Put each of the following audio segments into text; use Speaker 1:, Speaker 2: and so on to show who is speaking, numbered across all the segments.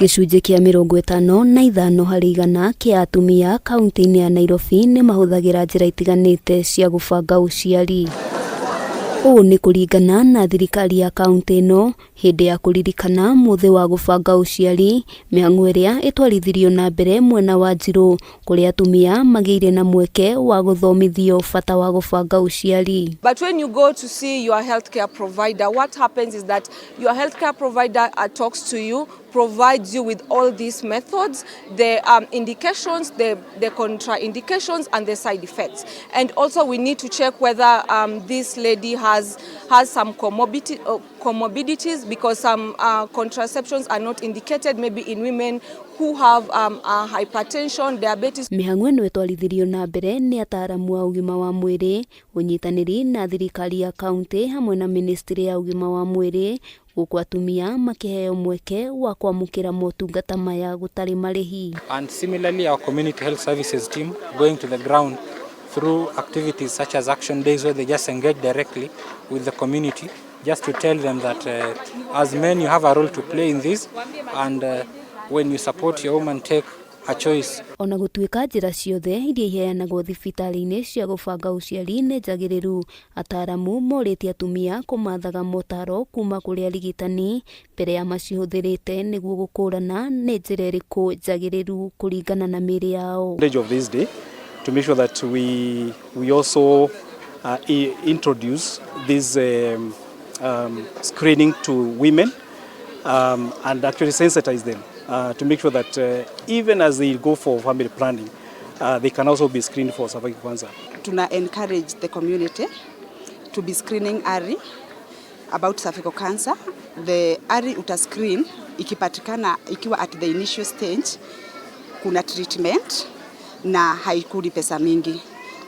Speaker 1: Gĩcunjĩ kĩa 55 harĩ igana kĩa atumia kaunti-ini ya Nairobi nĩ mahũthagĩra njĩra itiganite cia gũbanga ũciari. Ũũ nĩ kũringana na thirikari ya kaunti ĩno hĩndĩ ya kũririkana mũthĩ wa gũbanga ũciari, mĩhang'o ĩrĩa ĩtwarithirio na mbere mwena wa NJIRU, kũrĩa atumia magĩire na mweke wa gũthomithio bata wa gũbanga ũciari.
Speaker 2: But when you go to see your healthcare provider, what happens is that your healthcare provider talks to you, provides you with all these methods, the indications, the contraindications, and the side effects. And also we need to check whether this lady has some comorbidities, because some contraceptions are not indicated maybe in women who have hypertension, diabetes.
Speaker 1: Mĩhang'o ĩno ĩtwarithirio na mbere nĩ ataaramu a ũgima wa mwĩrĩ, ũnyitanĩri na thirikari ya kaunti hamwe na ministry ya ũgima wa mwĩrĩ, gũkũ atumia makĩheo mweke wa kwamũkĩra motungata maya gũtarĩ marĩhi.
Speaker 3: And similarly, our community health services team going to the ground through activities such as action days, where they just engage directly with the community, just to tell them that as men you have a role to play in this, and when you support your woman, take a choice.
Speaker 1: Ona gũtuĩka njĩra ciothe iria iheanagwo thibitarĩ-inĩ cia gũbanga ũciari nĩ njagĩrĩru, ataaramu morĩtie atumia kũmathaga motaro kuma kũrĩ arigitani mbere ya macihũthĩrĩte nĩguo gũkũrana nĩ njĩra ĩrĩkũ njagĩrĩru kũringana na mĩĩrĩ yao.
Speaker 4: Of this day, to make sure that we also introduce this screening to women and actually sensitize them to make sure that even as they go for family planning, they can also be screened for cervical cancer.
Speaker 5: Tuna encourage the community to be screening early about cervical cancer. The early utascreen ikipatikana ikiwa at the initial stage, kuna treatment na haikuli pesa mingi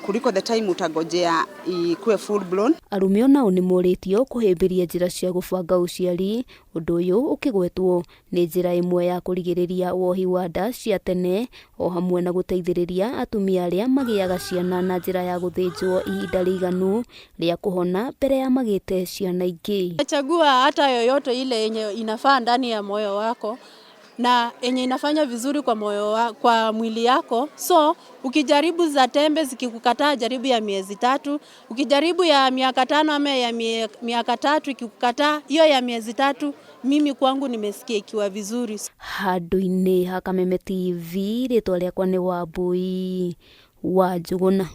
Speaker 5: kuliko the time utagojea ikuwe full blown.
Speaker 1: Arumio nao nĩ morĩtio kũhĩmbĩria njĩra cia gũbanga ũciari, ũndũ ũyũ ũkĩgwetwo nĩ njĩra ĩmwe ya kũrigĩrĩria wohi wa nda cia tene, o hamwe na gũteithĩrĩria atumia arĩa magĩaga ciana na njĩra ya gũthĩnjwo ihinda rĩiganu rĩa kũhona mbere ya magĩte ciana ingĩ.
Speaker 6: Chagua hata yoyote ile yenye inafaa ndani ya moyo wako na yenye inafanya vizuri kwa mwili yako. So ukijaribu za tembe zikikukataa, jaribu ya miezi 3. Ukijaribu ya miaka 5 ama ya miaka 3 ikikukataa, hiyo ya miezi 3 mimi kwangu nimesikia ikiwa vizuri.
Speaker 1: Handũ-inĩ ha Kameme TV, rĩtwa rĩakwa nĩ Wabui wa Njũgũna.